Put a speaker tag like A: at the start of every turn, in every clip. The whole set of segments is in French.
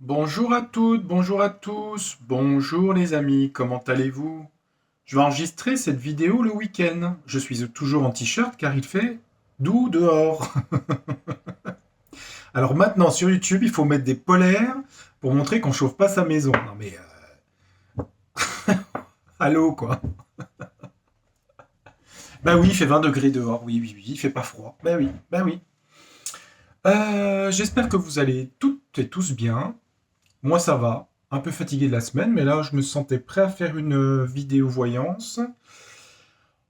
A: Bonjour à toutes, bonjour à tous, bonjour les amis, comment allez-vous? Je vais enregistrer cette vidéo le week-end. Je suis toujours en t-shirt car il fait doux dehors. Alors maintenant sur YouTube, il faut mettre des polaires pour montrer qu'on chauffe pas sa maison. Non mais allô quoi. Bah oui, il fait 20 degrés dehors, oui, oui, oui, il fait pas froid. Bah oui, bah oui. J'espère que vous allez toutes et tous bien. Moi ça va, un peu fatigué de la semaine, mais là je me sentais prêt à faire une vidéo voyance.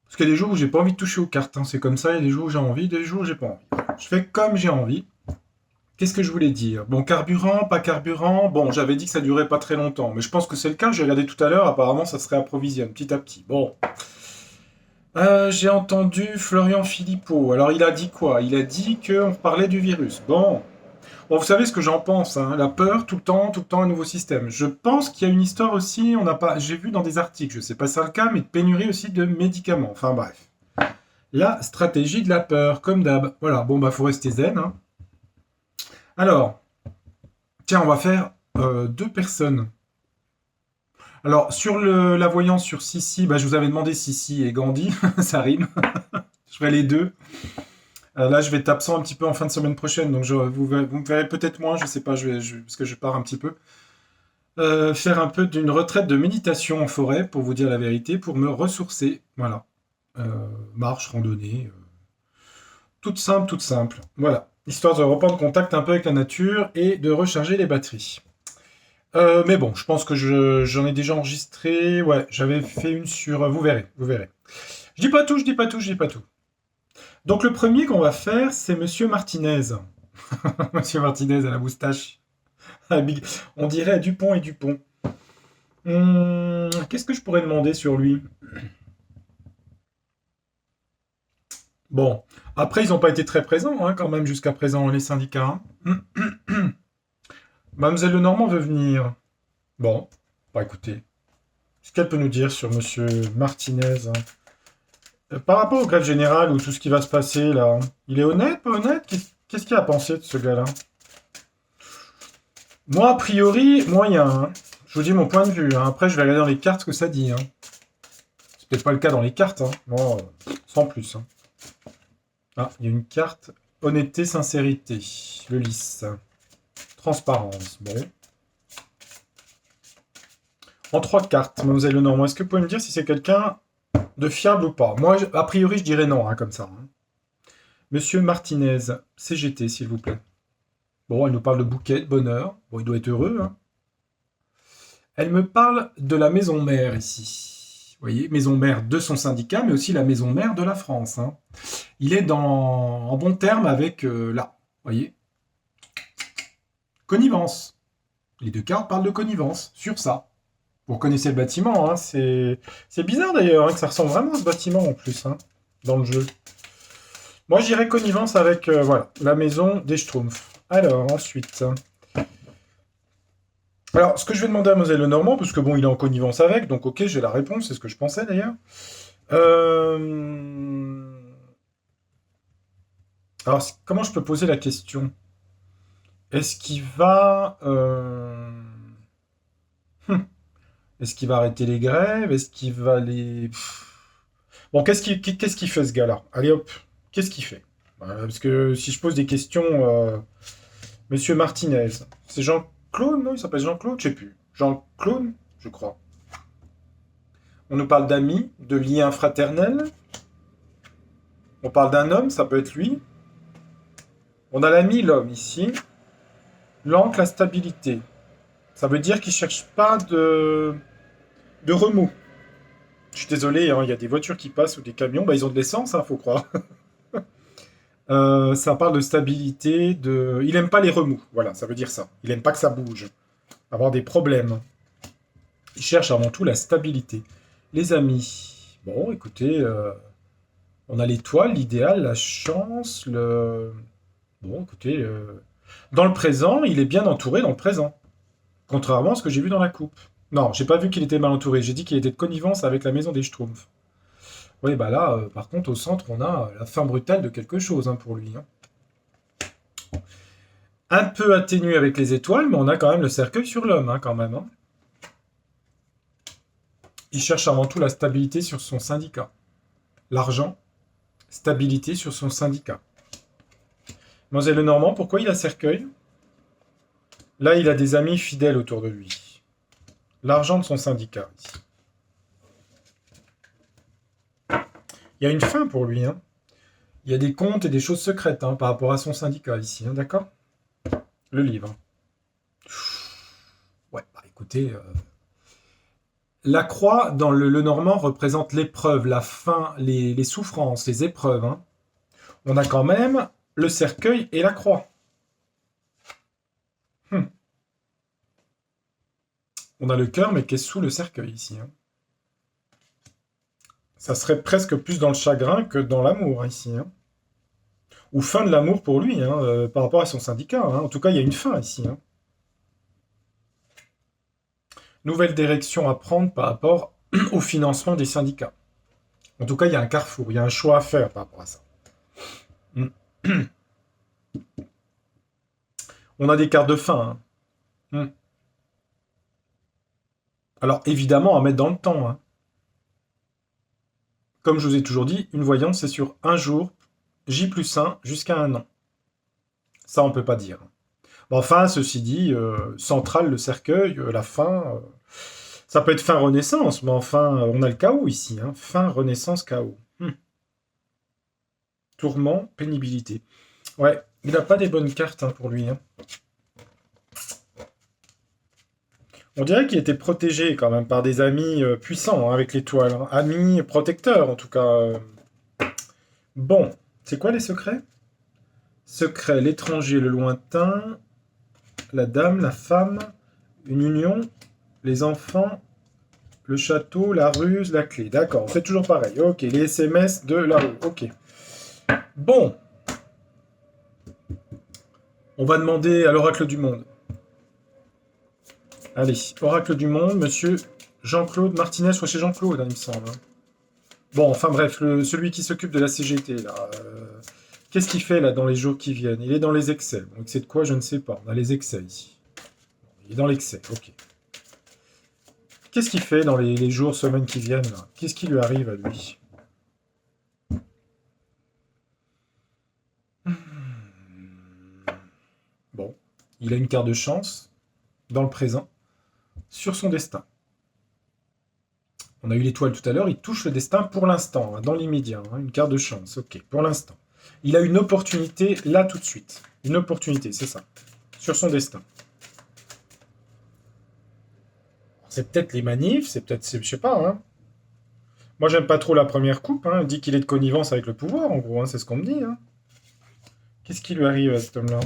A: Parce qu'il y a des jours où j'ai pas envie de toucher aux cartes, hein. C'est comme ça, il y a des jours où j'ai envie, des jours où j'ai pas envie. Je fais comme j'ai envie. Qu'est-ce que je voulais dire? Bon, carburant, pas carburant. Bon, j'avais dit que ça durait pas très longtemps, mais je pense que c'est le cas. J'ai regardé tout à l'heure, apparemment ça se réapprovisionne petit à petit. Bon. J'ai entendu Florian Philippot. Alors il a dit quoi? Il a dit qu'on parlait du virus. Bon. Bon, vous savez ce que j'en pense, hein. La peur, tout le temps un nouveau système. Je pense qu'il y a une histoire aussi, on n'a pas, j'ai vu dans des articles, je sais pas si c'est le cas, mais de pénurie aussi de médicaments. Enfin bref. La stratégie de la peur, comme d'hab. Voilà, bon bah faut rester zen, hein. Alors, tiens, on va faire deux personnes. Alors, sur la voyance sur Sissi, bah, je vous avais demandé Sissi et Gandhi, ça rime. Je ferai les deux. Là, je vais être absent un petit peu en fin de semaine prochaine, donc vous me verrez peut-être moins, je sais pas, parce que je pars un petit peu. Faire un peu d'une retraite de méditation en forêt, pour vous dire la vérité, pour me ressourcer. Voilà. Marche, randonnée, toute simple, toute simple. Voilà. Histoire de reprendre contact un peu avec la nature et de recharger les batteries. Mais bon, je pense que j'en ai déjà enregistré. Ouais, j'avais fait une sur. Vous verrez, vous verrez. Je dis pas tout, je dis pas tout, je dis pas tout. Donc le premier qu'on va faire, c'est Monsieur Martinez. Monsieur Martinez à la moustache. On dirait Dupont et Dupont. Qu'est-ce que je pourrais demander sur lui? Bon, après, ils n'ont pas été très présents, hein, quand même, jusqu'à présent, les syndicats, hein. Mademoiselle Lenormand veut venir. Bon, bah écoutez, ce qu'elle peut nous dire sur Monsieur Martinez, hein. Par rapport au grève générale ou tout ce qui va se passer là, il est honnête, pas honnête? Qu'est-ce qu'il a pensé de ce gars-là? Moi, a priori, moyen, hein. Je vous dis mon point de vue, hein. Après, je vais regarder dans les cartes ce que ça dit, hein. C'est peut-être pas le cas dans les cartes, hein. Moi, sans plus, hein. Ah, il y a une carte honnêteté, sincérité. Le lys. Transparence. Bon. En trois cartes, mademoiselle Lenormand, est-ce que vous pouvez me dire si c'est quelqu'un de fiable ou pas? Moi, a priori, je dirais non, hein, comme ça, hein. Monsieur Martinez, CGT, s'il vous plaît. Bon, elle nous parle de bouquet, de bonheur. Bon, il doit être heureux, hein. Elle me parle de la maison mère ici. Vous voyez, maison mère de son syndicat, mais aussi la maison mère de la France, hein. Il est en bon terme avec là. Vous voyez, connivence. Les deux cartes parlent de connivence sur ça. Vous reconnaissez le bâtiment, hein, c'est bizarre d'ailleurs, hein, que ça ressemble vraiment à ce bâtiment en plus, hein, dans le jeu. Moi, je dirais connivence avec voilà, la maison des Schtroumpfs. Alors, ensuite. Alors, ce que je vais demander à Moselle Lenormand, parce que bon, il est en connivence avec, donc ok, j'ai la réponse, c'est ce que je pensais d'ailleurs. Euh... Alors, comment je peux poser la question? Est-ce qu'il va. Est-ce qu'il va arrêter les grèves? Est-ce qu'il va les. Bon, qu'est-ce qu'il fait ce gars-là? Allez hop, qu'est-ce qu'il fait? Voilà, parce que si je pose des questions, Monsieur Martinez, c'est Jean-Claude, non? Il s'appelle Jean-Claude? Je sais plus. Jean-Claude, je crois. On nous parle d'amis, de liens fraternels. On parle d'un homme, ça peut être lui. On a l'ami, l'homme ici. L'encre, la stabilité. Ça veut dire qu'il cherche pas de remous. Je suis désolé, hein, il y a des voitures qui passent ou des camions, bah, ils ont de l'essence, hein, faut croire. Ça parle de stabilité, de. Il aime pas les remous, voilà, ça veut dire ça. Il aime pas que ça bouge, avoir des problèmes. Il cherche avant tout la stabilité. Les amis. Bon, écoutez, on a l'étoile, l'idéal, la chance, le. Bon, écoutez, dans le présent, il est bien entouré dans le présent. Contrairement à ce que j'ai vu dans la coupe. Non, j'ai pas vu qu'il était mal entouré. J'ai dit qu'il était de connivence avec la maison des Schtroumpfs. Oui, bah là, par contre, au centre, on a la fin brutale de quelque chose, hein, pour lui, hein. un peu atténué avec les étoiles, mais on a quand même le cercueil sur l'homme, hein, quand même. Hein. Il cherche avant tout la stabilité sur son syndicat. L'argent, stabilité sur son syndicat. Mademoiselle Lenormand, pourquoi il a cercueil? Là, il a des amis fidèles autour de lui. L'argent de son syndicat. Il y a une fin pour lui. Hein. Il y a des comptes et des choses secrètes hein, par rapport à son syndicat ici. Hein, d'accord? Le livre. Ouais, bah écoutez, la croix dans le normand représente l'épreuve, la faim, les souffrances, les épreuves. Hein. On a quand même le cercueil et la croix. On a le cœur, mais qu'est-ce sous le cercueil ici hein. Ça serait presque plus dans le chagrin que dans l'amour ici. Hein. Ou fin de l'amour pour lui, hein, par rapport à son syndicat. Hein. En tout cas, il y a une fin ici. Hein. Nouvelle direction à prendre par rapport au financement des syndicats. En tout cas, il y a un carrefour, il y a un choix à faire par rapport à ça. On a des cartes de fin. Hein. Alors, évidemment, à mettre dans le temps. Hein. Comme je vous ai toujours dit, une voyance, c'est sur un jour, J+1, jusqu'à un an. Ça, on ne peut pas dire. Enfin, ceci dit, central le cercueil, la fin, ça peut être fin Renaissance, mais enfin, on a le chaos ici. Hein. Fin Renaissance, chaos. Tourment, pénibilité. Ouais, il n'a pas des bonnes cartes hein, pour lui. Hein. On dirait qu'il était protégé quand même par des amis puissants hein, avec l'étoile. Hein. Amis protecteurs en tout cas. Bon, c'est quoi les secrets? Secret, l'étranger, le lointain, la dame, la femme, une union, les enfants, le château, la ruse, la clé. D'accord, c'est toujours pareil. Ok, les SMS de là-haut. Ok. Bon. On va demander à l'oracle du monde. Allez, oracle du monde, monsieur Jean-Claude Martinez, soit chez Jean-Claude, hein, il me semble. Bon, enfin bref, celui qui s'occupe de la CGT, là. Qu'est-ce qu'il fait, là, dans les jours qui viennent? Il est dans les Excel. Donc c'est de quoi, je ne sais pas. On a les Excel, ici. Il est dans l'Excel, ok. Qu'est-ce qu'il fait dans les jours, semaines qui viennent, là? Qu'est-ce qui lui arrive à lui? Bon, il a une carte de chance, dans le présent, sur son destin. On a eu l'étoile tout à l'heure, il touche le destin pour l'instant, hein, dans l'immédiat, hein, une carte de chance, ok, pour l'instant. Il a une opportunité là tout de suite. Une opportunité, c'est ça. Sur son destin. C'est peut-être les manifs, c'est peut-être, je sais pas. Hein. Moi, j'aime pas trop la première coupe. Hein. Il dit qu'il est de connivence avec le pouvoir, en gros. Hein, c'est ce qu'on me dit. Hein. Qu'est-ce qui lui arrive à cet homme-là?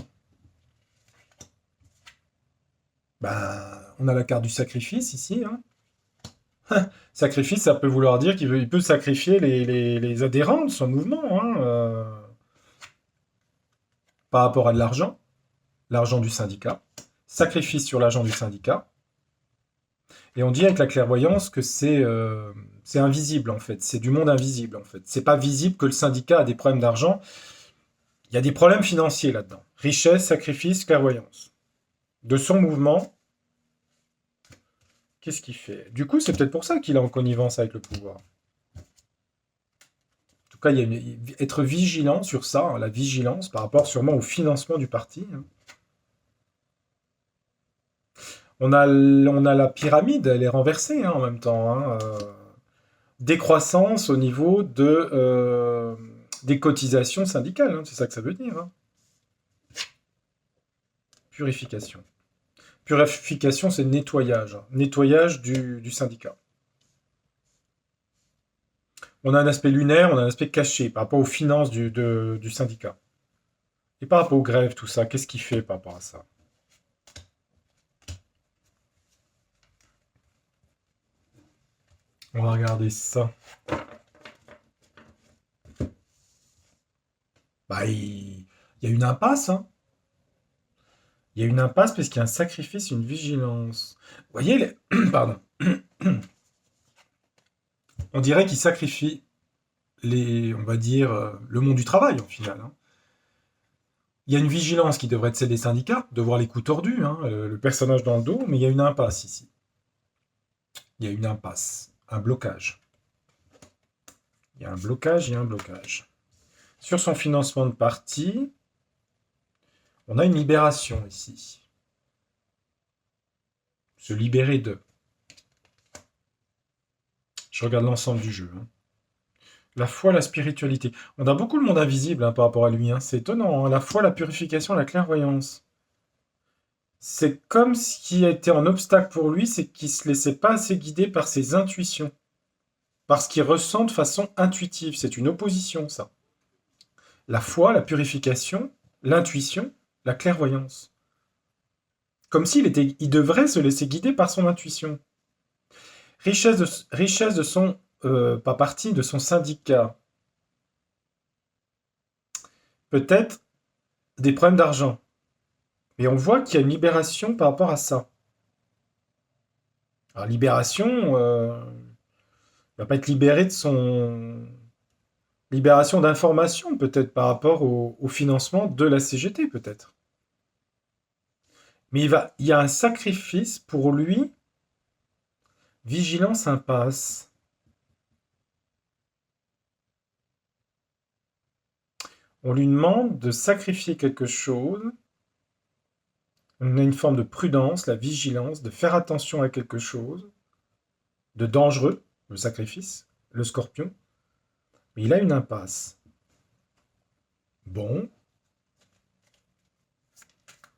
A: Bah, on a la carte du sacrifice ici. Hein. Sacrifice, ça peut vouloir dire qu'il peut sacrifier les adhérents de son mouvement. Hein, par rapport à de l'argent du syndicat. Sacrifice sur l'argent du syndicat. Et on dit avec la clairvoyance que c'est invisible en fait, c'est du monde invisible en fait. C'est pas visible que le syndicat a des problèmes d'argent. Il y a des problèmes financiers là-dedans. Richesse, sacrifice, clairvoyance. De son mouvement, qu'est-ce qu'il fait? Du coup, c'est peut-être pour ça qu'il est en connivence avec le pouvoir. En tout cas, il y a être vigilant sur ça, hein, la vigilance par rapport sûrement au financement du parti. Hein. On a la pyramide, elle est renversée hein, en même temps. Hein, décroissance au niveau des cotisations syndicales, hein, c'est ça que ça veut dire. Hein. Purification. Purification, c'est nettoyage. Hein. Nettoyage du syndicat. On a un aspect lunaire, on a un aspect caché par rapport aux finances du syndicat. Et par rapport aux grèves, tout ça, qu'est-ce qu'il fait par rapport à ça? On va regarder ça. Bah, il y a une impasse, hein. Il y a une impasse parce qu'il y a un sacrifice, une vigilance. Vous voyez, pardon. On dirait qu'il sacrifie on va dire, le monde du travail, au final. Hein. Il y a une vigilance qui devrait être celle des syndicats, de voir les coups tordus, hein, le personnage dans le dos, mais il y a une impasse ici. Il y a une impasse, un blocage. Il y a un blocage, il y a un blocage. Sur son financement de parti, on a une libération ici. Se libérer de. Je regarde l'ensemble du jeu. Hein. La foi, la spiritualité. On a beaucoup le monde invisible hein, par rapport à lui. Hein. C'est étonnant. Hein. La foi, la purification, la clairvoyance. C'est comme ce qui a été un obstacle pour lui, c'est qu'il ne se laissait pas assez guider par ses intuitions. Parce qu'il ressent de façon intuitive. C'est une opposition, ça. La foi, la purification, l'intuition, la clairvoyance. Comme il devrait se laisser guider par son intuition. Richesse de son, pas partie, de son syndicat. Peut-être des problèmes d'argent. Mais on voit qu'il y a une libération par rapport à ça. Alors, libération, il va pas être libéré de son... Libération d'informations, peut-être, par rapport au financement de la CGT, peut-être. Mais il y a un sacrifice pour lui. Vigilance impasse. On lui demande de sacrifier quelque chose. On a une forme de prudence, la vigilance, de faire attention à quelque chose, de dangereux, le sacrifice, le scorpion. Mais il a une impasse. Bon.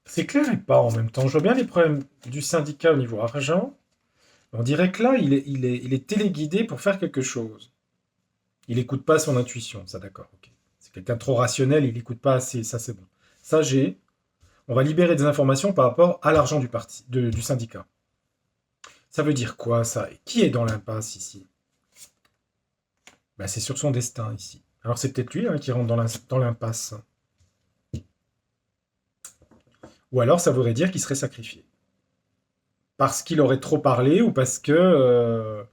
A: C'est clair et pas en même temps. Je vois bien les problèmes du syndicat au niveau argent. On dirait que là, il est téléguidé pour faire quelque chose. Il n'écoute pas son intuition, ça d'accord. Okay. C'est quelqu'un de trop rationnel, il n'écoute pas assez, ça c'est bon. Ça on va libérer des informations par rapport à l'argent du parti, du syndicat. Ça veut dire quoi ça? Qui est dans l'impasse ici? Ben, c'est sur son destin ici. Alors c'est peut-être lui hein, qui rentre dans l'impasse. Ou alors ça voudrait dire qu'il serait sacrifié. Parce qu'il aurait trop parlé ou parce que...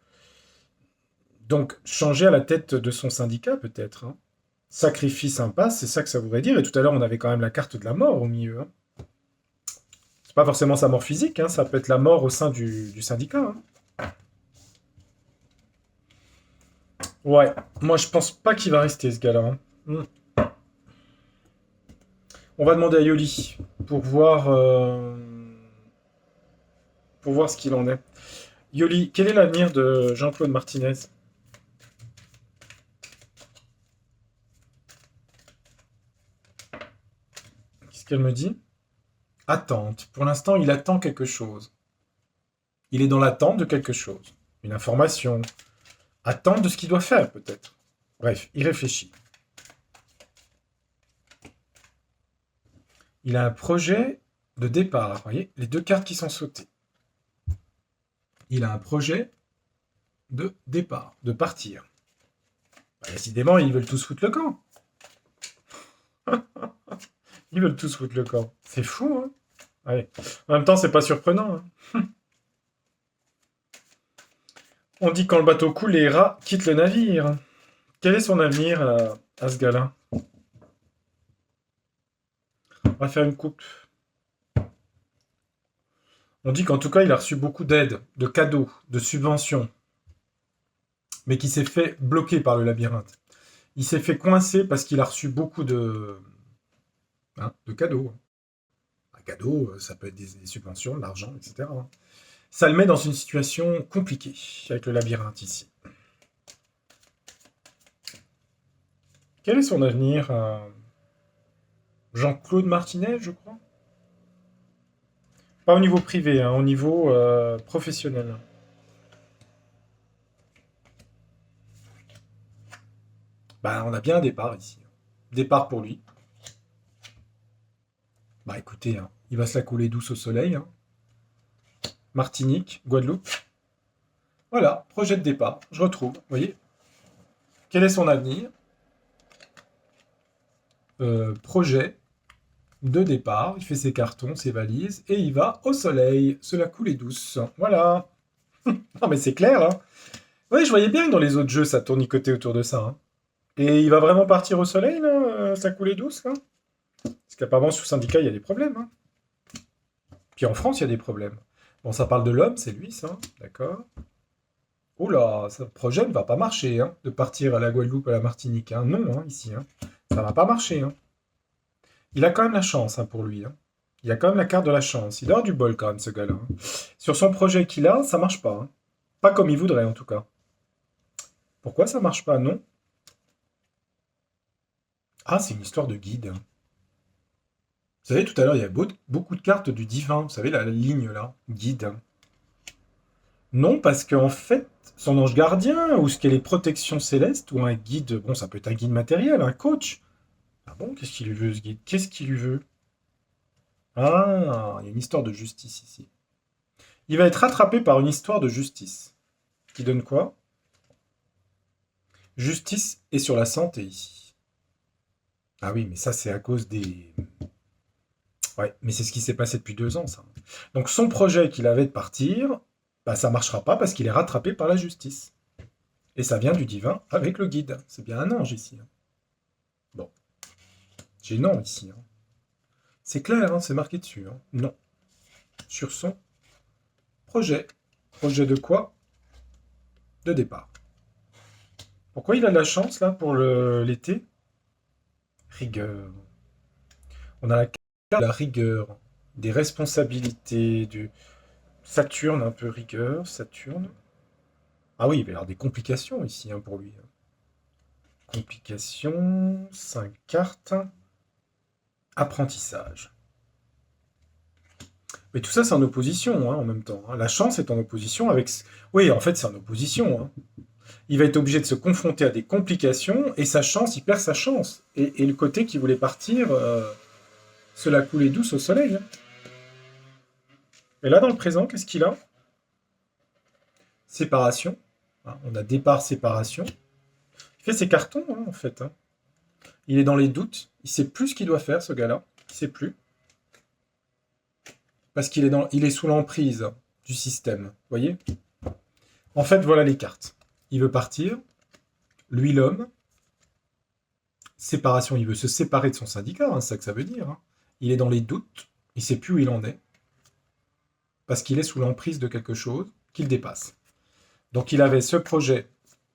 A: Donc changer à la tête de son syndicat peut-être. Hein. Sacrifice impasse, c'est ça que ça voudrait dire. Et tout à l'heure on avait quand même la carte de la mort au milieu. Hein. C'est pas forcément sa mort physique, hein, ça peut être la mort au sein du syndicat. Hein. Ouais, moi je pense pas qu'il va rester ce gars-là. Hein. On va demander à Yoli pour voir ce qu'il en est. Yoli, quel est l'avenir de Jean-Claude Martinez? Qu'est-ce qu'elle me dit? Attente. Pour l'instant, il attend quelque chose. Il est dans l'attente de quelque chose. Une information. Attente de ce qu'il doit faire, peut-être. Bref, il réfléchit. Il a un projet de départ. Vous voyez, les deux cartes qui sont sautées. Il a un projet de départ, de partir. Bah, décidément, ils veulent tous foutre le camp. Ils veulent tous foutre le camp. C'est fou, hein? Ouais. En même temps, c'est pas surprenant. Hein. On dit quand le bateau coule, les rats quittent le navire. Quel est son avenir à ce gars-là? On va faire une coupe. On dit qu'en tout cas, il a reçu beaucoup d'aides, de cadeaux, de subventions, mais qu'il s'est fait bloquer par le labyrinthe. Il s'est fait coincer parce qu'il a reçu beaucoup de cadeaux. Un cadeau, ça peut être des subventions, de l'argent, etc. Ça le met dans une situation compliquée avec le labyrinthe ici. Quel est son avenir Jean-Claude Martinez, je crois? Pas au niveau privé, hein, au niveau professionnel. Bah, on a bien un départ ici. Départ pour lui. Bah écoutez, hein, il va se la couler douce au soleil. Hein. Martinique, Guadeloupe. Voilà, projet de départ. Je retrouve, vous voyez. Quel est son avenir Projet de départ. Il fait ses cartons, ses valises, et il va au soleil. Se la couler douce. Voilà. Non mais c'est clair, hein. Oui, je voyais bien que dans les autres jeux, ça tournicotait autour de ça. Hein. Et il va vraiment partir au soleil, là, sa coulée douce, là? Parce qu'apparemment, sous syndicat, il y a des problèmes. Hein. Puis en France, il y a des problèmes. Bon, ça parle de l'homme, c'est lui, ça. D'accord. Oh là, ce projet ne va pas marcher, hein, de partir à la Guadeloupe, à la Martinique. Hein. Non, hein, ici. Hein. Ça va pas marcher. Hein. Il a quand même la chance, hein, pour lui. Hein. Il a quand même la carte de la chance. Il a du bol, quand même, ce gars-là. Hein. Sur son projet qu'il a, ça marche pas. Hein. Pas comme il voudrait, en tout cas. Pourquoi ça marche pas? Non. Ah, c'est une histoire de guide. Vous savez, tout à l'heure, il y a beaucoup de cartes du divin. Vous savez, la ligne, là. Guide. Non, parce qu'en fait, son ange gardien, ou ce qu'est les protections célestes, ou un guide, bon, ça peut être un guide matériel, un coach. Ah bon, qu'est-ce qu'il lui veut, ce guide? Qu'est-ce qu'il lui veut? Ah, il y a une histoire de justice ici. Il va être rattrapé par une histoire de justice. Qui donne quoi? Justice est sur la santé ici. Ah oui, mais ça, c'est à cause des... Ouais, mais c'est ce qui s'est passé depuis 2 ans, ça. Donc son projet qu'il avait de partir, bah, ça marchera pas parce qu'il est rattrapé par la justice. Et ça vient du divin avec le guide. C'est bien un ange ici. Hein. Bon, j'ai non ici. Hein. C'est clair, hein, c'est marqué dessus. Hein. Non. Sur son projet. Projet de quoi? De départ. Pourquoi il a de la chance là pour l'été? Rigueur. On a la carte de la rigueur, des responsabilités, du Saturne un peu rigueur, Saturne. Ah oui, il va y avoir des complications ici hein, pour lui. Hein. Complications, 5 cartes, apprentissage. Mais tout ça, c'est en opposition hein, en même temps. Hein. La chance est en opposition avec... Oui, en fait, c'est en opposition. Hein. Il va être obligé de se confronter à des complications, et sa chance, il perd sa chance. Et le côté qui voulait partir, se la couler douce au soleil. Hein. Et là, dans le présent, qu'est-ce qu'il a? Séparation. Hein, on a départ, séparation. Il fait ses cartons, hein, en fait. Hein. Il est dans les doutes. Il sait plus ce qu'il doit faire, ce gars-là. Il sait plus. Parce il est sous l'emprise du système. Vous voyez? En fait, voilà les cartes. Il veut partir. Lui, l'homme. Séparation, il veut se séparer de son syndicat, hein, c'est ça que ça veut dire. Hein. Il est dans les doutes. Il ne sait plus où il en est. Parce qu'il est sous l'emprise de quelque chose qu'il dépasse. Donc il avait ce projet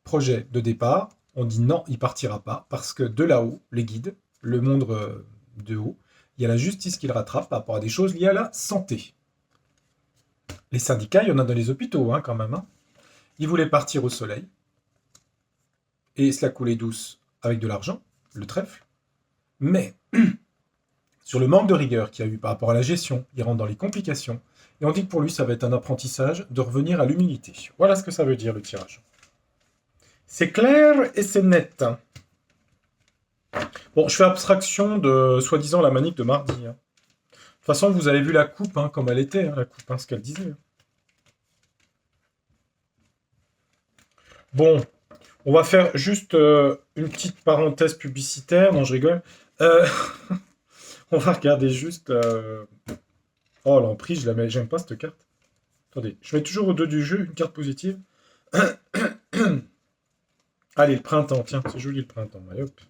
A: de départ. On dit non, il partira pas. Parce que de là-haut, les guides, le monde de haut, il y a la justice qui le rattrape par rapport à des choses liées à la santé. Les syndicats, il y en a dans les hôpitaux, hein, quand même. Hein. Il voulait partir au soleil. Et se la couler douce avec de l'argent, le trèfle. Mais, sur le manque de rigueur qu'il y a eu par rapport à la gestion, il rentre dans les complications. Et on dit que pour lui, ça va être un apprentissage de revenir à l'humilité. Voilà ce que ça veut dire, le tirage. C'est clair et c'est net. Hein. Bon, je fais abstraction de, soi-disant, la manip de mardi. Hein. De toute façon, vous avez vu la coupe, hein, comme elle était, hein, la coupe, hein, ce qu'elle disait. Bon, on va faire juste une petite parenthèse publicitaire. Non, je rigole. On va regarder juste... Oh, l'emprise, je la mets... J'aime pas cette carte. Attendez, je mets toujours au dos du jeu une carte positive. Allez, le printemps, tiens, c'est joli le printemps. Allez, hop.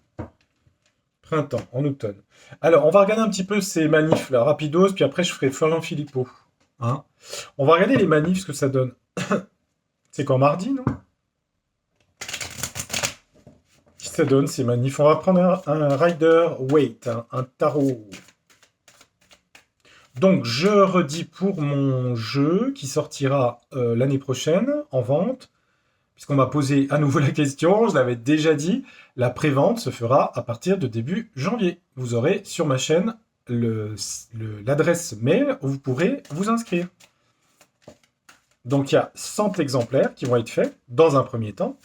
A: Printemps, en automne. Alors, on va regarder un petit peu ces manifs là, rapidos, puis après je ferai Florian Philippot. Hein, on va regarder les manifs, ce que ça donne. C'est quand mardi, non? Qu'est-ce que ça donne ces manifs? On va prendre un Rider Waite, hein, un tarot. Donc, je redis pour mon jeu qui sortira l'année prochaine en vente, puisqu'on m'a posé à nouveau la question, je l'avais déjà dit, la prévente se fera à partir de début janvier. Vous aurez sur ma chaîne l'adresse mail où vous pourrez vous inscrire. Donc, il y a 100 exemplaires qui vont être faits dans un premier temps.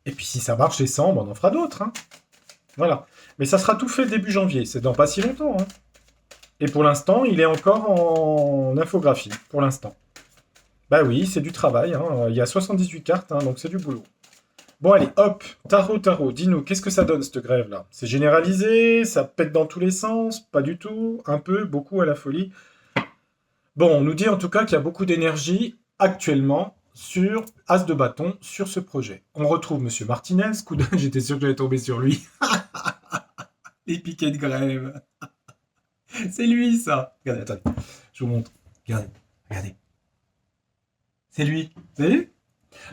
A: Et puis, si ça marche les 100, on en fera d'autres. Hein. Voilà. Mais ça sera tout fait début janvier. C'est dans pas si longtemps. Hein. Et pour l'instant, il est encore en infographie. Pour l'instant. Bah oui, c'est du travail. Hein. Il y a 78 cartes, hein, donc c'est du boulot. Bon, allez, hop. Tarot. Dis-nous, qu'est-ce que ça donne, cette grève-là? C'est généralisé? Ça pète dans tous les sens? Pas du tout? Un peu? Beaucoup à la folie? Bon, on nous dit en tout cas qu'il y a beaucoup d'énergie actuellement sur As de bâton sur ce projet. On retrouve Monsieur Martinez, j'étais sûr que j'allais tomber sur lui. Les piquets de grève. C'est lui, ça. Regardez, attendez. Je vous montre. Regardez. Regardez. C'est lui. Vous avez vu?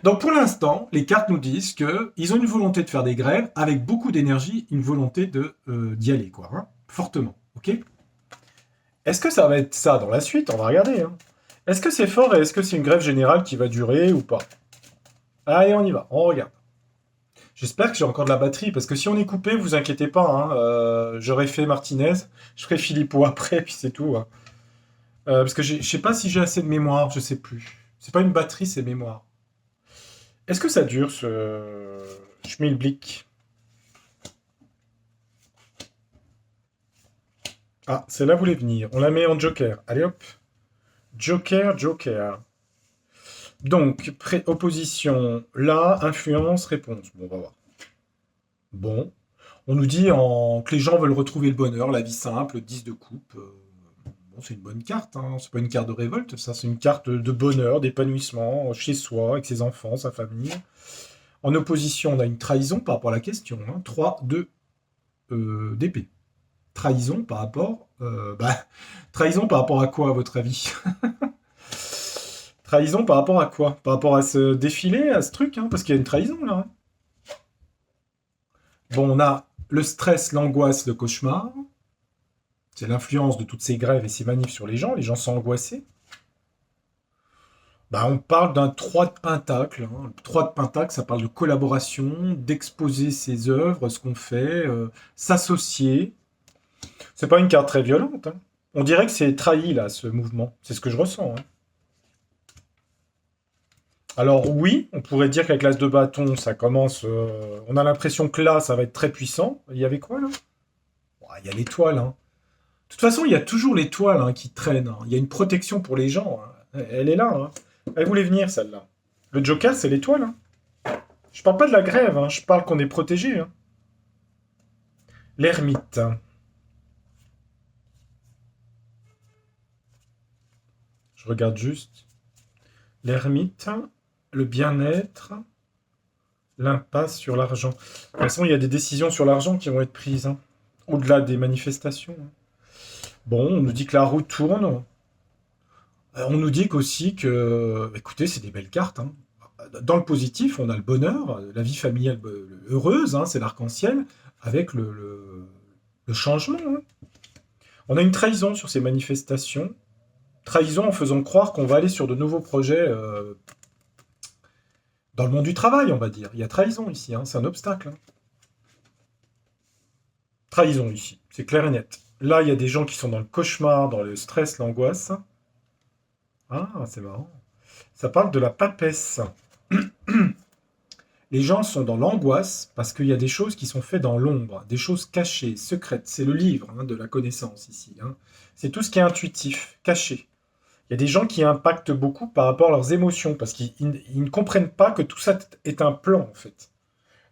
A: Donc pour l'instant, les cartes nous disent qu'ils ont une volonté de faire des grèves avec beaucoup d'énergie, une volonté d'y aller, quoi. Hein, fortement. Ok. Est-ce que ça va être ça dans la suite? On va regarder. Hein. Est-ce que c'est fort et est-ce que c'est une grève générale qui va durer ou pas? Allez, on y va. On regarde. J'espère que j'ai encore de la batterie, parce que si on est coupé, vous inquiétez pas, hein, j'aurais fait Martinez, je ferai Philippot après, puis c'est tout. Hein. Parce que je sais pas si j'ai assez de mémoire, je sais plus. C'est pas une batterie, c'est mémoire. Est-ce que ça dure, ce Schmilblick? Ah, celle-là voulait venir. On la met en joker. Allez hop. Joker, joker. Donc, opposition, là, influence, réponse. Bon, on va voir. Bon. On nous dit que les gens veulent retrouver le bonheur, la vie simple, 10 de coupe. Bon, c'est une bonne carte, hein. C'est pas une carte de révolte, ça, c'est une carte de bonheur, d'épanouissement, chez soi, avec ses enfants, sa famille. En opposition, on a une trahison par rapport à la question. Hein. 3, 2 d'épée. Trahison par rapport... trahison par rapport à quoi, à votre avis? Trahison par rapport à quoi? Par rapport à ce défilé, à ce truc, hein, parce qu'il y a une trahison, là. Hein. Bon, on a le stress, l'angoisse, le cauchemar. C'est l'influence de toutes ces grèves et ces manifs sur les gens. Les gens sont angoissés. Bah, on parle d'un 3 de pentacle. Hein. Le 3 de pentacle, ça parle de collaboration, d'exposer ses œuvres, ce qu'on fait, s'associer. C'est pas une carte très violente. Hein. On dirait que c'est trahi, là, ce mouvement. C'est ce que je ressens. Hein. Alors oui, on pourrait dire qu'avec l'as de bâton, ça commence... on a l'impression que là, ça va être très puissant. Il y avait quoi, là? Il y a l'étoile. Hein. De toute façon, il y a toujours l'étoile hein, qui traîne. Hein. Il y a une protection pour les gens. Hein. Elle est là. Hein. Elle voulait venir, celle-là. Le Joker, c'est l'étoile. Hein. Je parle pas de la grève, hein. Je parle qu'on est protégé. Hein. L'ermite. Je regarde juste. L'ermite, le bien-être, l'impasse sur l'argent. De toute façon, il y a des décisions sur l'argent qui vont être prises. Hein. Au-delà des manifestations. Hein. Bon, on nous dit que la roue tourne. On nous dit qu'aussi que, écoutez, c'est des belles cartes. Hein. Dans le positif, on a le bonheur, la vie familiale heureuse, hein, c'est l'arc-en-ciel, avec le changement. Hein. On a une trahison sur ces manifestations. Trahison en faisant croire qu'on va aller sur de nouveaux projets dans le monde du travail, on va dire. Il y a trahison ici, hein, c'est un obstacle. Hein. Trahison ici, c'est clair et net. Là, il y a des gens qui sont dans le cauchemar, dans le stress, l'angoisse. Ah, c'est marrant. Ça parle de la papesse. Les gens sont dans l'angoisse parce qu'il y a des choses qui sont faites dans l'ombre, des choses cachées, secrètes. C'est le livre hein, de la connaissance ici. Hein. C'est tout ce qui est intuitif, caché. Il y a des gens qui impactent beaucoup par rapport à leurs émotions parce qu'ils ne comprennent pas que tout ça est un plan en fait.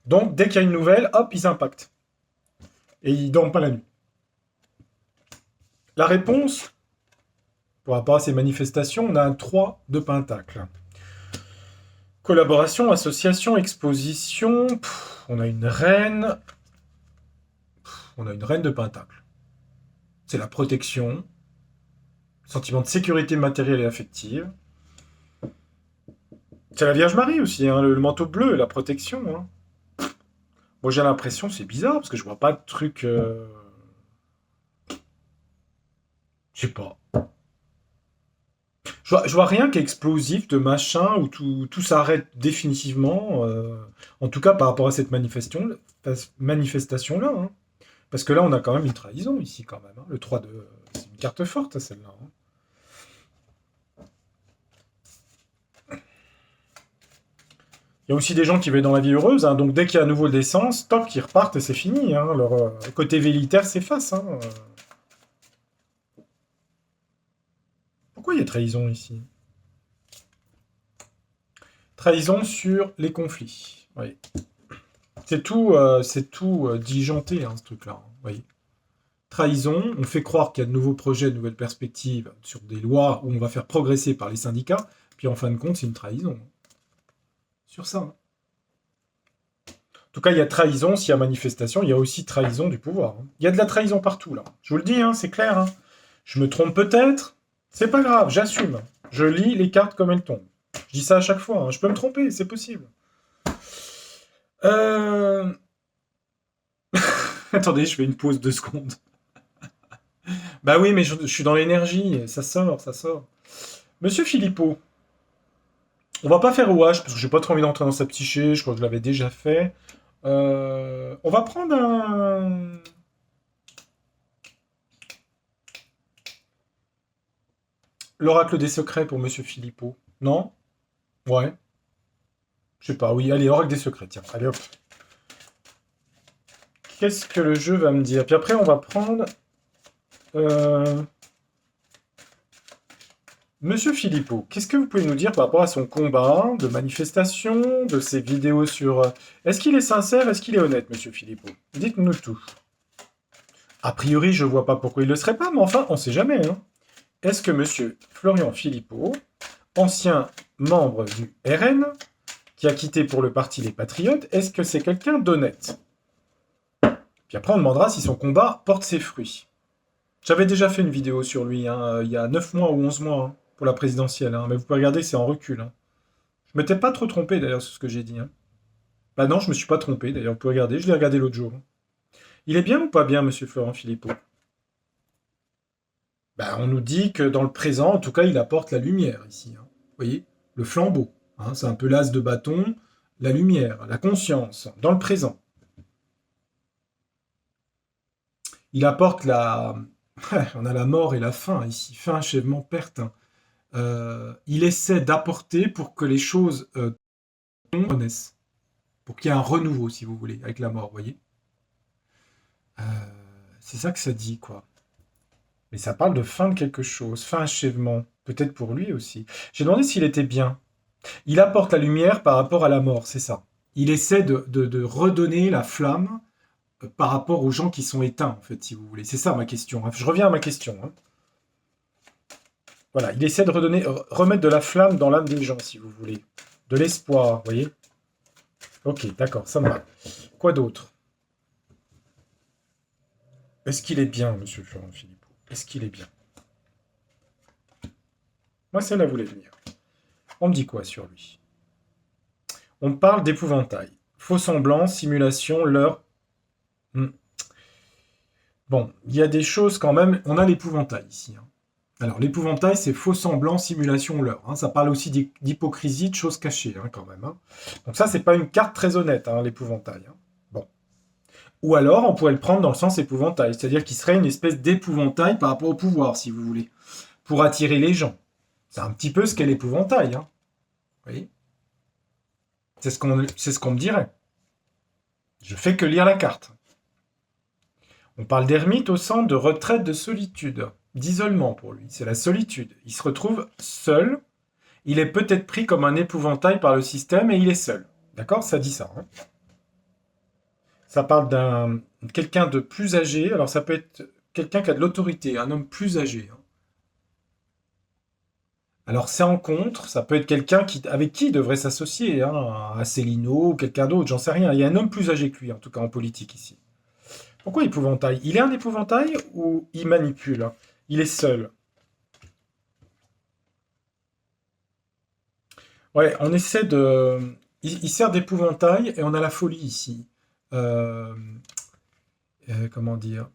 A: Donc dès qu'il y a une nouvelle, hop, ils impactent. Et ils ne dorment pas la nuit. La réponse, par rapport à ces manifestations, on a un 3 de pentacle. Collaboration, association, exposition. On a une reine. On a une reine de pentacle. C'est la protection. Sentiment de sécurité matérielle et affective. C'est la Vierge Marie aussi, hein, le manteau bleu, la protection. Hein. Moi j'ai l'impression, c'est bizarre, parce que je vois pas de truc... Je sais pas. Je vois rien qu'explosif, de machin, où tout s'arrête définitivement. En tout cas par rapport à cette manifestation-là. Hein. Parce que là, on a quand même une trahison ici, quand même. Hein. Le 3 de... C'est une carte forte, celle-là. Hein. Il y a aussi des gens qui veulent dans la vie heureuse, hein, donc dès qu'il y a à nouveau l'essence, toc, ils repartent et c'est fini. Hein, leur côté vélitaire s'efface. Hein. Pourquoi il y a trahison ici? Trahison sur les conflits. Oui. C'est tout diligenter, hein, ce truc-là. Hein, voyez. Trahison, on fait croire qu'il y a de nouveaux projets, de nouvelles perspectives sur des lois où on va faire progresser par les syndicats, puis en fin de compte, c'est une trahison. Sur ça. Hein. De tout cas, il y a trahison, s'il y a manifestation, il y a aussi trahison du pouvoir. Hein. Il y a de la trahison partout, là. Je vous le dis, hein, c'est clair. Hein. Je me trompe peut-être, c'est pas grave, j'assume. Je lis les cartes comme elles tombent. Je dis ça à chaque fois, hein. Je peux me tromper, c'est possible. Attendez, je fais une pause 2 secondes. Bah oui, mais je suis dans l'énergie, ça sort, ça sort. Monsieur Philippot, on va pas faire OH, parce que j'ai pas trop envie d'entrer dans sa psyché, je crois que je l'avais déjà fait. On va prendre un... L'oracle des secrets pour Monsieur Philippot. Non? Ouais. Je sais pas, oui, allez, oracle des secrets, tiens, allez hop. Qu'est-ce que le jeu va me dire? Puis après, on va prendre... Monsieur Philippot, qu'est-ce que vous pouvez nous dire par rapport à son combat de manifestation, de ses vidéos sur... Est-ce qu'il est sincère? Est-ce qu'il est honnête, Monsieur Philippot? Dites-nous tout. A priori, je vois pas pourquoi il le serait pas, mais enfin, on sait jamais. Hein. Est-ce que Monsieur Florian Philippot, ancien membre du RN, qui a quitté pour le parti Les Patriotes, est-ce que c'est quelqu'un d'honnête? Puis après, on demandera si son combat porte ses fruits. J'avais déjà fait une vidéo sur lui, hein, il y a 9 mois ou 11 mois, hein, pour la présidentielle, hein, mais vous pouvez regarder, c'est en recul. Hein. Je m'étais pas trop trompé d'ailleurs sur ce que j'ai dit. Hein. Bah non, je me suis pas trompé d'ailleurs, vous pouvez regarder, je l'ai regardé l'autre jour. Il est bien ou pas bien, Monsieur Florent Philippot? Bah, on nous dit que dans le présent, en tout cas, il apporte la lumière ici. Hein. Vous voyez? Le flambeau. Hein, c'est un peu l'as de bâton, la lumière, la conscience, dans le présent. Il apporte la... on a la mort et la fin ici, fin, achèvement, perte. Hein. Il essaie d'apporter pour que les choses renaissent. Pour qu'il y ait un renouveau, si vous voulez, avec la mort, vous voyez. Euh, c'est ça que ça dit, quoi. Mais ça parle de fin de quelque chose, fin achèvement. Peut-être pour lui aussi. J'ai demandé s'il était bien. Il apporte la lumière par rapport à la mort, c'est ça. Il essaie de redonner la flamme par rapport aux gens qui sont éteints, en fait, si vous voulez. C'est ça ma question. Hein. Je reviens à ma question. Hein. Voilà, il essaie de redonner, remettre de la flamme dans l'âme des gens, si vous voulez. De l'espoir, vous voyez. Ok, d'accord, ça me va. Quoi d'autre? Est-ce qu'il est bien, Monsieur Florent Philippot? Est-ce qu'il est bien? Moi, celle-là voulait venir. On me dit quoi sur lui? On parle d'épouvantail. Faux semblant, simulation, leurre. Bon, il y a des choses quand même. On a l'épouvantail ici. Hein. Alors, l'épouvantail, c'est faux semblant, simulation, leurre. Hein. Ça parle aussi d'hypocrisie, de choses cachées, hein, quand même. Hein. Donc ça, c'est pas une carte très honnête, hein, l'épouvantail. Hein. Bon. Ou alors, on pourrait le prendre dans le sens épouvantail, c'est-à-dire qu'il serait une espèce d'épouvantail par rapport au pouvoir, si vous voulez, pour attirer les gens. C'est un petit peu ce qu'est l'épouvantail. Hein. Vous voyez? C'est ce qu'on me dirait. Je fais que lire la carte. On parle d'ermite au centre de retraite de solitude, d'isolement pour lui. C'est la solitude. Il se retrouve seul. Il est peut-être pris comme un épouvantail par le système et il est seul. D'accord? Ça dit ça. Hein. Ça parle d'un quelqu'un de plus âgé. Alors ça peut être quelqu'un qui a de l'autorité, un homme plus âgé. Hein. Alors c'est en contre, ça peut être quelqu'un avec qui il devrait s'associer, hein, un Asselineau ou quelqu'un d'autre, j'en sais rien. Il y a un homme plus âgé que lui, en tout cas en politique ici. Pourquoi épouvantail? Il est un épouvantail ou il manipule? Hein. Il est seul. Ouais, on essaie de... Il sert d'épouvantail et on a la folie ici. Euh, comment dire?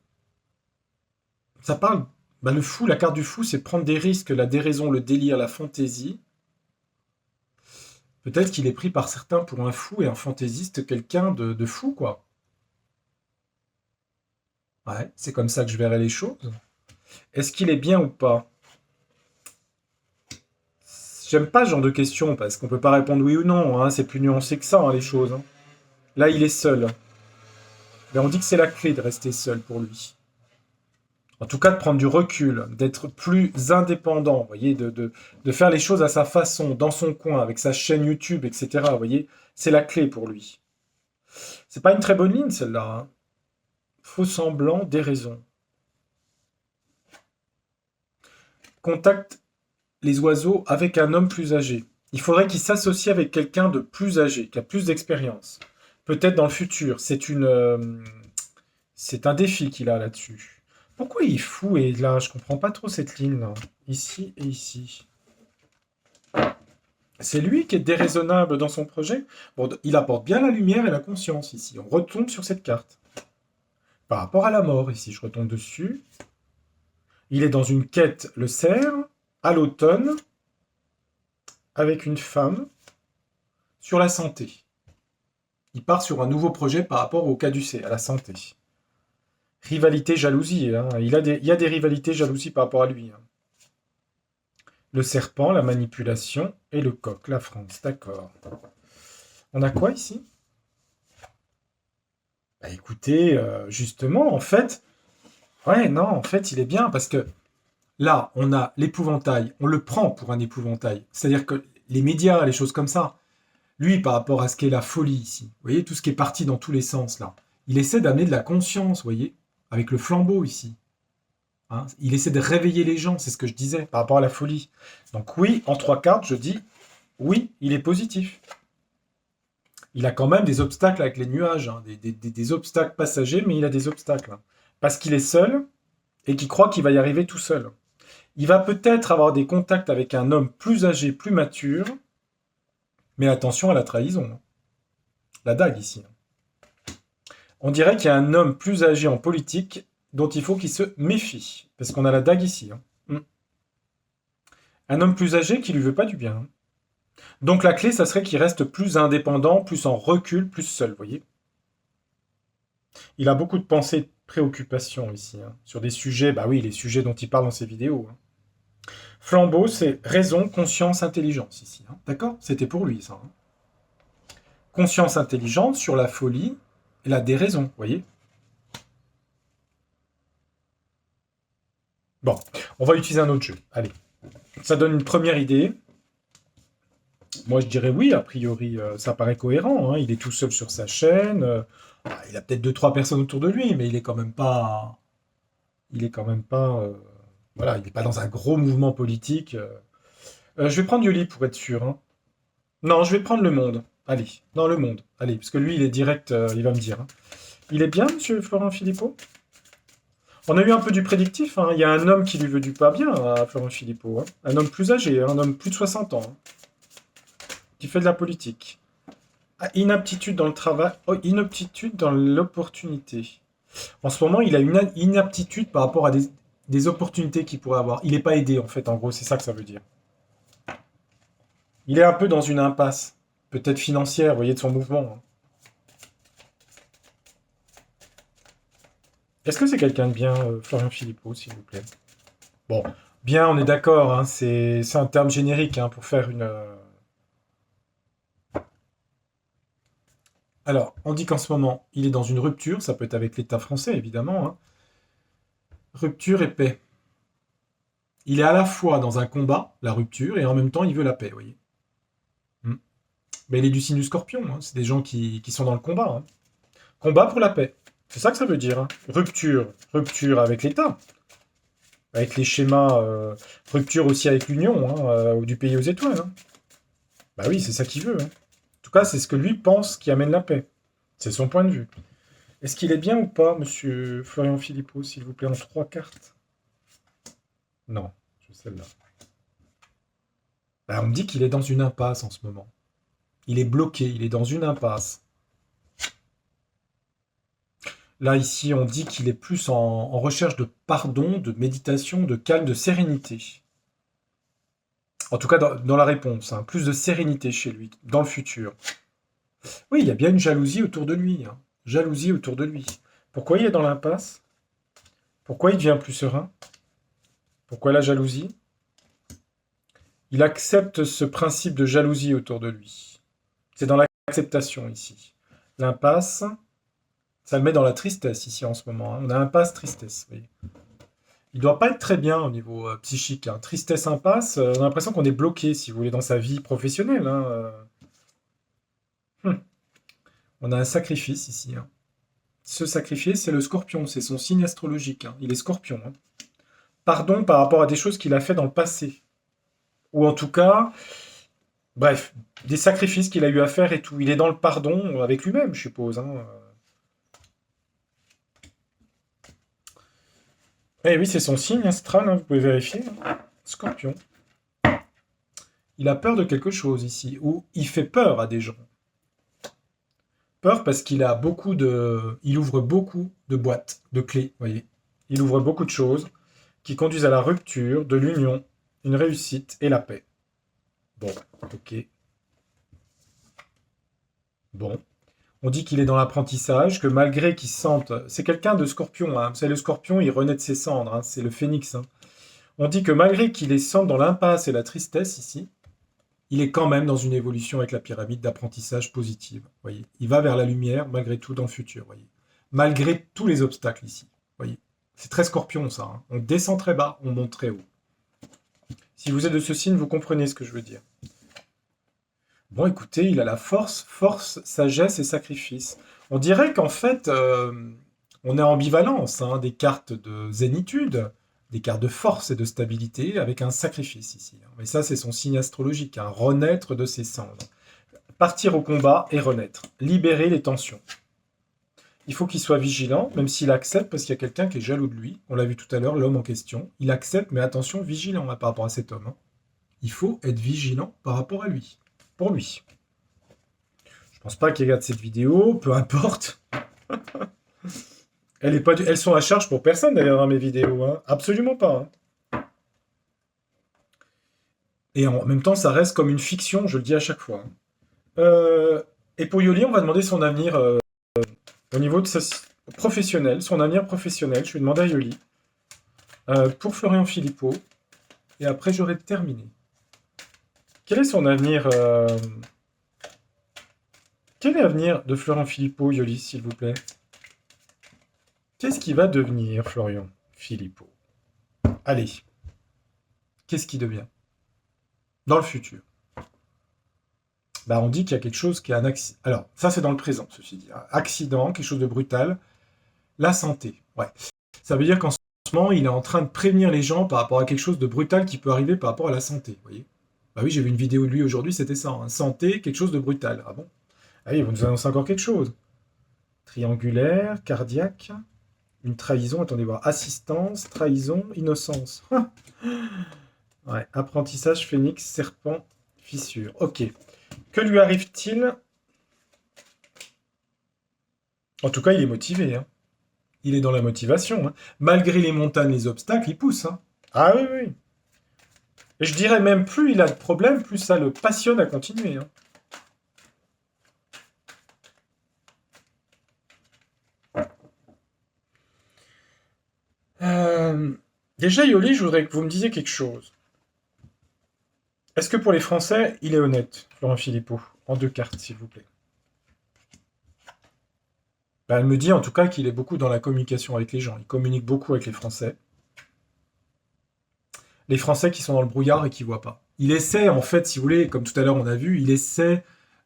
A: Ça parle... Bah, le fou, la carte du fou, c'est prendre des risques, la déraison, le délire, la fantaisie. Peut-être qu'il est pris par certains pour un fou et un fantaisiste, quelqu'un de fou, quoi. Ouais, c'est comme ça que je verrais les choses. Est-ce qu'il est bien ou pas? J'aime pas ce genre de questions parce qu'on peut pas répondre oui ou non. Hein, c'est plus nuancé que ça, hein, les choses. Hein. Là, il est seul. Mais on dit que c'est la clé de rester seul pour lui. En tout cas, de prendre du recul, d'être plus indépendant, vous voyez, de faire les choses à sa façon, dans son coin, avec sa chaîne YouTube, etc. Vous voyez, c'est la clé pour lui. C'est pas une très bonne ligne, celle-là. Hein. Faux semblant, déraison. Contacte les oiseaux avec un homme plus âgé. Il faudrait qu'il s'associe avec quelqu'un de plus âgé, qui a plus d'expérience. peut-être dans le futur. C'est un défi qu'il a là-dessus. Pourquoi il est fou et là, je comprends pas trop cette ligne là. Ici et ici. C'est lui qui est déraisonnable dans son projet. Bon, il apporte bien la lumière et la conscience ici. On retombe sur cette carte. Par rapport à la mort, ici, je retombe dessus. Il est dans une quête, le cerf, à l'automne, avec une femme, sur la santé. Il part sur un nouveau projet par rapport au caducée, à la santé. Rivalité, jalousie. Hein. Il y a des rivalités, jalousie par rapport à lui. Hein. Le serpent, la manipulation, et le coq, la France. D'accord. On a quoi ici? Bah écoutez, justement, en fait... Ouais, non, en fait, il est bien, parce que là, on a l'épouvantail. On le prend pour un épouvantail. C'est-à-dire que les médias, les choses comme ça, lui, par rapport à ce qu'est la folie ici, vous voyez, tout ce qui est parti dans tous les sens, là, il essaie d'amener de la conscience, vous voyez, avec le flambeau ici. Hein. Il essaie de réveiller les gens, c'est ce que je disais, par rapport à la folie. Donc oui, en 3 cartes, je dis, oui, il est positif. Il a quand même des obstacles avec les nuages, hein, des obstacles passagers, mais il a des obstacles. Hein, parce qu'il est seul et qu'il croit qu'il va y arriver tout seul. Il va peut-être avoir des contacts avec un homme plus âgé, plus mature, mais attention à la trahison. Hein. La dague ici. On dirait qu'il y a un homme plus âgé en politique dont il faut qu'il se méfie. Parce qu'on a la dague ici. Hein. Un homme plus âgé qui lui veut pas du bien. Hein. Donc la clé, ça serait qu'il reste plus indépendant, plus en recul, plus seul, vous voyez. Il a beaucoup de pensées, de préoccupations ici. Hein, sur des sujets, bah oui, les sujets dont il parle dans ses vidéos. Hein. Flambeau, c'est raison, conscience, intelligence ici. Hein. D'accord? C'était pour lui, ça. Hein. Conscience intelligente sur la folie et la déraison, vous voyez. Bon, on va utiliser un autre jeu. Allez, ça donne une première idée. Moi, je dirais oui, a priori, ça paraît cohérent. Hein. Il est tout seul sur sa chaîne. Il a peut-être 2-3 personnes autour de lui, mais il est quand même pas... Il est quand même pas... voilà, il n'est pas dans un gros mouvement politique. Je vais prendre Yoli pour être sûr. Hein. Non, je vais prendre Le Monde. Allez, dans Le Monde. Allez, parce que lui, il est direct, il va me dire. Hein. Il est bien, monsieur Florent Philippot? On a eu un peu du prédictif. Hein. Il y a un homme qui lui veut du pas bien à Florent Philippot. Hein. Un homme plus âgé, un homme plus de 60 ans, hein, qui fait de la politique. Ah, inaptitude dans le travail, oh, inaptitude dans l'opportunité. En ce moment, il a une inaptitude par rapport à des opportunités qu'il pourrait avoir. Il n'est pas aidé, en fait, en gros, c'est ça que ça veut dire. Il est un peu dans une impasse, peut-être financière, vous voyez, de son mouvement. Hein. Est-ce que c'est quelqu'un de bien, Florian Philippot, s'il vous plaît? Bon, bien, on est d'accord, hein, c'est un terme générique hein, pour faire une... Alors, on dit qu'en ce moment, il est dans une rupture, ça peut être avec l'État français, évidemment. Hein. Rupture et paix. Il est à la fois dans un combat, la rupture, et en même temps, il veut la paix, vous voyez. Hmm. Mais il est du signe du scorpion, hein, c'est des gens qui sont dans le combat. Hein. Combat pour la paix. C'est ça que ça veut dire. Hein. Rupture. Rupture avec l'État. Avec les schémas. Rupture aussi avec l'Union, hein, du pays aux étoiles. Hein. Bah oui, c'est ça qu'il veut. Hein. En tout cas, c'est ce que lui pense qui amène la paix. C'est son point de vue. Est-ce qu'il est bien ou pas, monsieur Florian Philippot, s'il vous plaît, en 3 cartes? Non, je veux celle-là. Bah, on me dit qu'il est dans une impasse en ce moment. Il est bloqué, il est dans une impasse. Là, ici, on dit qu'il est plus en recherche de pardon, de méditation, de calme, de sérénité. En tout cas, dans la réponse. Hein. Plus de sérénité chez lui, dans le futur. Oui, il y a bien une jalousie autour de lui. Hein. Jalousie autour de lui. Pourquoi il est dans l'impasse? Pourquoi il devient plus serein? Pourquoi la jalousie? Il accepte ce principe de jalousie autour de lui. C'est dans l'acceptation ici. L'impasse, ça le met dans la tristesse ici en ce moment. Hein. On a impasse, tristesse. Vous voyez. Il doit pas être très bien au niveau psychique. Hein. Tristesse, impasse, on a l'impression qu'on est bloqué, si vous voulez, dans sa vie professionnelle. Hein. On a un sacrifice ici. Hein. Ce sacrifié, c'est le scorpion, c'est son signe astrologique. Hein. Il est scorpion. Hein. Pardon par rapport à des choses qu'il a fait dans le passé. Ou en tout cas, Bref, des sacrifices qu'il a eu à faire et tout. Il est dans le pardon avec lui-même, je suppose. Hein. Eh oui, c'est son signe astral, hein, vous pouvez vérifier. Hein. Scorpion. Il a peur de quelque chose ici, ou il fait peur à des gens. Peur parce qu'il a beaucoup de... Il ouvre beaucoup de boîtes, de clés, vous voyez. Il ouvre beaucoup de choses qui conduisent à la rupture, de l'union, une réussite et la paix. Bon, ok. Bon. On dit qu'il est dans l'apprentissage, que malgré qu'il sente... C'est quelqu'un de scorpion, hein. Vous savez, le scorpion, il renaît de ses cendres, hein. C'est le phénix. Hein. On dit que malgré qu'il est sente dans l'impasse et la tristesse ici, il est quand même dans une évolution avec la pyramide d'apprentissage positive. Voyez, il va vers la lumière malgré tout dans le futur. Voyez, malgré tous les obstacles ici. Voyez, c'est très scorpion ça. Hein. On descend très bas, on monte très haut. Si vous êtes de ce signe, vous comprenez ce que je veux dire. Bon, écoutez, il a la force, sagesse et sacrifice. On dirait qu'en fait, on est en ambivalence, hein, des cartes de zénitude, des cartes de force et de stabilité, avec un sacrifice ici. Mais ça, c'est son signe astrologique, hein, renaître de ses cendres. Partir au combat et renaître. Libérer les tensions. Il faut qu'il soit vigilant, même s'il accepte, parce qu'il y a quelqu'un qui est jaloux de lui. On l'a vu tout à l'heure, l'homme en question. Il accepte, mais attention, vigilant hein, par rapport à cet homme. Hein. Il faut être vigilant par rapport à lui. Pour lui. Je pense pas qu'il regarde cette vidéo, peu importe. Elles sont à charge pour personne d'ailleurs, hein, mes vidéos. Hein. Absolument pas. Hein. Et en même temps, ça reste comme une fiction, je le dis à chaque fois. Hein. Et pour Yoli, on va demander son avenir au niveau de sa professionnel, son avenir professionnel. Je vais demander à Yoli. Pour Florian Philippot. Et après, j'aurai terminé. Quel est son avenir Quel est l'avenir de Florian Philippot, Yoli, s'il vous plaît? Qu'est-ce qui va devenir, Florian Philippot? Allez. Qu'est-ce qui devient? Dans le futur. Bah, on dit qu'il y a quelque chose qui est un accident. Alors, ça, c'est dans le présent, ceci dit. Un accident, quelque chose de brutal. La santé. Ouais. Ça veut dire qu'en ce moment, il est en train de prévenir les gens par rapport à quelque chose de brutal qui peut arriver par rapport à la santé. Vous voyez? Bah oui, j'ai vu une vidéo de lui aujourd'hui, c'était ça. Hein. Santé, quelque chose de brutal. Ah bon? Ah oui, ils vont nous annoncer encore quelque chose. Triangulaire, cardiaque, une trahison, attendez voir. Assistance, trahison, innocence. Ouais, apprentissage, phénix, serpent, fissure. Ok. Que lui arrive-t-il? En tout cas, il est motivé. Hein. Il est dans la motivation. Hein. Malgré les montagnes, les obstacles, il pousse. Hein. Ah oui, oui. Et je dirais même, plus il a de problèmes, plus ça le passionne à continuer. Hein. Déjà, Yoli, je voudrais que vous me disiez quelque chose. Est-ce que pour les Français, il est honnête, Florent Philippot? En 2 cartes, s'il vous plaît. Bah, elle me dit en tout cas qu'il est beaucoup dans la communication avec les gens. Il communique beaucoup avec les Français. Les Français qui sont dans le brouillard et qui ne voient pas. Il essaie, en fait, si vous voulez, comme tout à l'heure on a vu,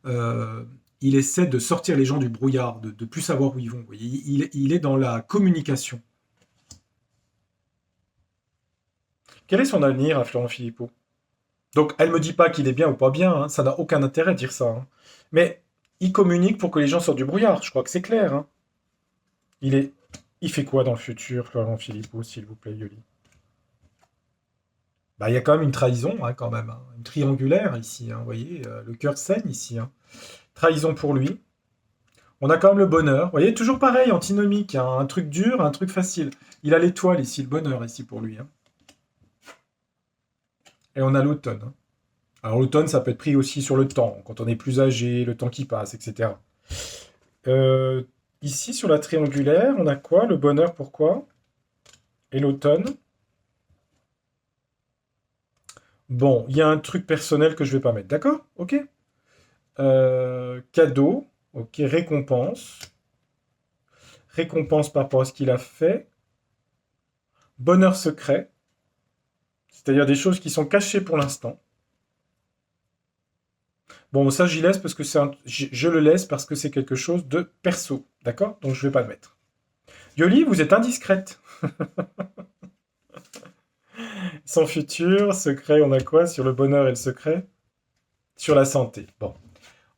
A: euh, il essaie de sortir les gens du brouillard, de plus savoir où ils vont. Il est dans la communication. Quel est son avenir à Florent Philippot? Donc, elle me dit pas qu'il est bien ou pas bien, hein, ça n'a aucun intérêt de dire ça. Hein. Mais il communique pour que les gens sortent du brouillard, je crois que c'est clair. Hein. Il est... Il fait quoi dans le futur, Florent Philippot, s'il vous plaît, Yoli? Bah, il y a quand même une trahison, hein, quand même. Hein. Une triangulaire ici, hein, vous voyez, le cœur saigne ici. Hein. Trahison pour lui. On a quand même le bonheur. Vous voyez, toujours pareil, antinomique. Hein, un truc dur, un truc facile. Il a l'étoile ici, le bonheur ici pour lui. Hein. Et on a l'automne. Hein. Alors l'automne, ça peut être pris aussi sur le temps, quand on est plus âgé, le temps qui passe, etc. Euh, Ici, sur la triangulaire, on a quoi? Le bonheur, pourquoi? Et l'automne? Bon, il y a un truc personnel que je vais pas mettre, d'accord? Ok. Cadeau, ok. Récompense. Récompense par rapport à ce qu'il a fait. Bonheur secret, c'est-à-dire des choses qui sont cachées pour l'instant. Bon, ça, j'y laisse parce que je le laisse parce que c'est quelque chose de perso, d'accord? Donc, je vais pas le mettre. Yoli, vous êtes indiscrète. Son futur, secret, on a quoi sur le bonheur et le secret? sur la santé. Bon.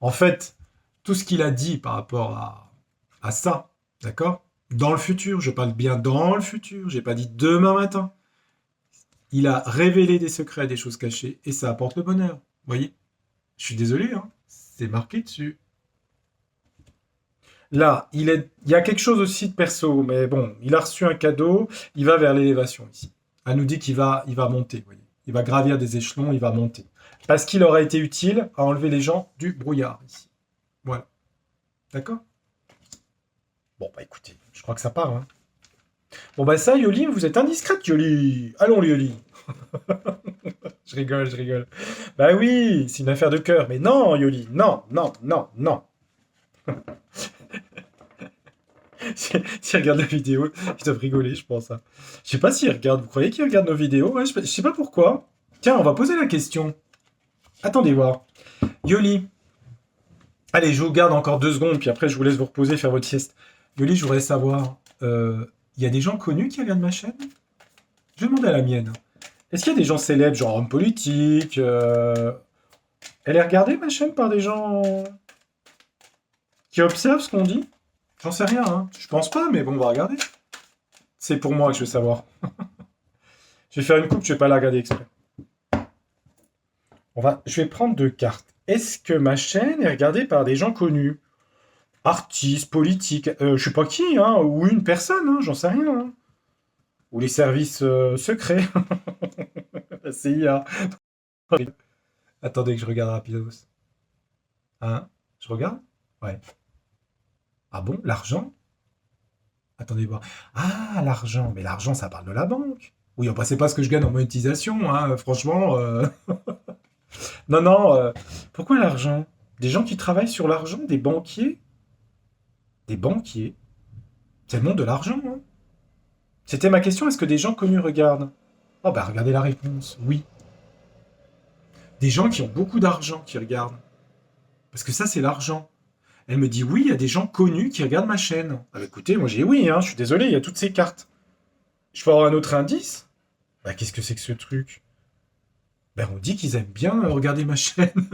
A: En fait, tout ce qu'il a dit par rapport à ça, d'accord? Dans le futur, je parle bien dans le futur, j'ai pas dit demain matin. Il a révélé des secrets, des choses cachées, et ça apporte le bonheur. Vous voyez? Je suis désolé, hein, c'est marqué dessus. Là, il y a quelque chose aussi de perso, mais bon, il a reçu un cadeau, il va vers l'élévation ici. Elle nous dit il va monter, vous voyez. Il va gravir des échelons, il va monter. Parce qu'il aura été utile à enlever les gens du brouillard ici. Voilà. D'accord? Bon, bah écoutez, je crois que ça part, hein. Bon, bah ça, Yoli, vous êtes indiscrète, Yoli. Allons, Yoli. Je rigole, je rigole. Bah oui, c'est une affaire de cœur. Mais non, Yoli, non, non, non, non. S'ils regardent la vidéo, ils doivent rigoler, je pense, hein. Je sais pas s'ils regardent. Vous croyez qu'ils regardent nos vidéos? Ouais, je sais pas pourquoi. Tiens, on va poser la question. Attendez voir. Yoli. Allez, je vous garde encore 2 secondes, puis après je vous laisse vous reposer, faire votre sieste. Yoli, je voudrais savoir, il y a des gens connus qui regardent ma chaîne? Je vais demander à la mienne. Est-ce qu'il y a des gens célèbres, genre hommes politiques Elle est regardée, ma chaîne, par des gens qui observent ce qu'on dit? J'en sais rien, hein. Je pense pas, mais bon, on va regarder. C'est pour moi que je veux savoir. Je vais faire une coupe, je vais pas la regarder exprès. Je vais prendre 2 cartes. Est-ce que ma chaîne est regardée par des gens connus? Artistes, politiques, je sais pas qui, hein, ou une personne, hein, j'en sais rien, hein. Ou les services secrets. La CIA. Attendez que je regarde rapidos. Hein? Je regarde? Ouais. Ah bon? L'argent? Attendez voir. Ah, l'argent. Mais l'argent, ça parle de la banque. Oui, enfin, c'est pas ce que je gagne en monétisation, hein, franchement. Non, non. Pourquoi l'argent? Des gens qui travaillent sur l'argent? Des banquiers? Des banquiers? C'est le monde de l'argent, hein. C'était ma question, est-ce que des gens connus regardent? Oh bah regardez la réponse, oui. Des gens qui ont beaucoup d'argent qui regardent. Parce que ça, c'est l'argent. Elle me dit oui, il y a des gens connus qui regardent ma chaîne. Ah bah écoutez, moi j'ai oui, hein, je suis désolé, il y a toutes ces cartes. Je peux avoir un autre indice? Bah qu'est-ce que c'est que ce truc? Bah on dit qu'ils aiment bien regarder ma chaîne.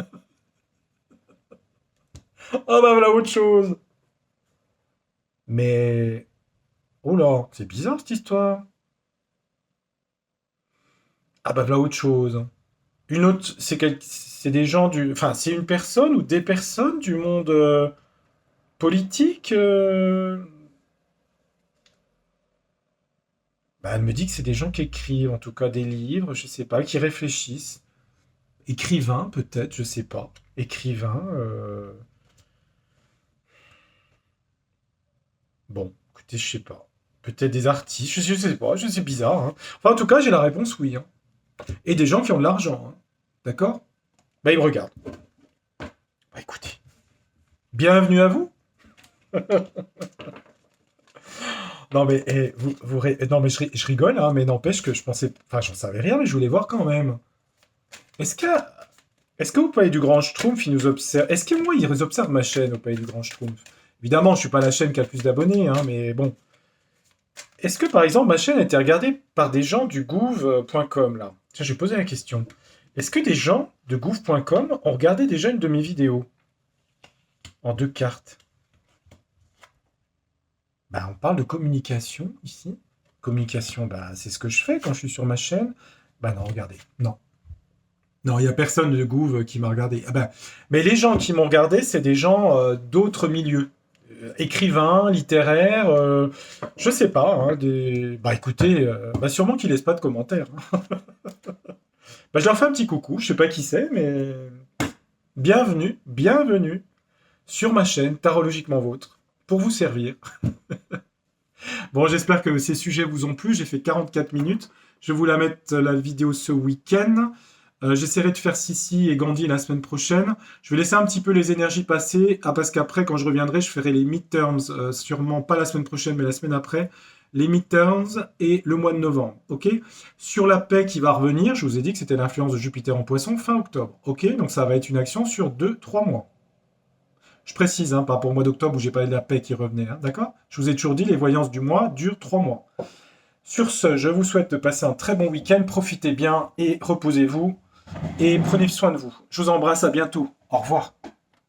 A: Ah bah voilà autre chose. Mais... Oh là, c'est bizarre cette histoire. Ah bah voilà autre chose. Une autre, c'est des gens du... Enfin, c'est une personne ou des personnes du monde politique Bah, elle me dit que c'est des gens qui écrivent, en tout cas des livres, je sais pas, qui réfléchissent. Écrivain, peut-être, je sais pas. Écrivain. Bon, écoutez, je sais pas. Peut-être des artistes, je sais pas, je sais bizarre, hein. Enfin, en tout cas, j'ai la réponse oui, hein. Et des gens qui ont de l'argent, hein. D'accord? Bah, ils me regardent. Bah, écoutez. Bienvenue à vous. Non, mais, non, mais je rigole, hein, mais n'empêche que je pensais. Enfin, j'en savais rien, mais je voulais voir quand même. Est-ce que. Est-ce qu'au Palais du Grand Schtroumpf, ils nous observent? Est-ce que moi, ils observent ma chaîne au Palais du Grand Schtroumpf? Évidemment, je suis pas la chaîne qui a le plus d'abonnés, hein, mais bon. Est-ce que, par exemple, ma chaîne a été regardée par des gens du gouv.com, là? Tiens, je vais poser la question. Est-ce que des gens de gouv.com ont regardé déjà une de mes vidéos? En 2 cartes. Bah, on parle de communication, ici. Communication, bah, c'est ce que je fais quand je suis sur ma chaîne. Bah non, regardez. Non. Non, il n'y a personne de Gouv qui m'a regardé. Ah ben, mais les gens qui m'ont regardé, c'est des gens d'autres milieux. Écrivains, littéraires, je sais pas. Hein, Bah écoutez, bah sûrement qu'ils laissent pas de commentaires, hein. Bah je leur fais un petit coucou, je sais pas qui c'est, mais bienvenue, bienvenue sur ma chaîne Tarologiquement Vôtre, pour vous servir. Bon, j'espère que ces sujets vous ont plu, j'ai fait 44 minutes. Je vais vous la mettre la vidéo ce week-end. J'essaierai de faire Sissi et Gandhi la semaine prochaine. Je vais laisser un petit peu les énergies passer. Ah, parce qu'après, quand je reviendrai, je ferai les midterms, sûrement pas la semaine prochaine, mais la semaine après. Les midterms et le mois de novembre. Ok? Sur la paix qui va revenir, je vous ai dit que c'était l'influence de Jupiter en poisson fin octobre. Ok? Donc ça va être une action sur 2-3 mois. Je précise, hein, pas pour le mois d'octobre où j'ai parlé de la paix qui revenait. Hein, d'accord? Je vous ai toujours dit, les voyances du mois durent 3 mois. Sur ce, je vous souhaite de passer un très bon week-end. Profitez bien et reposez-vous. Et prenez soin de vous. Je vous embrasse, à bientôt. Au revoir.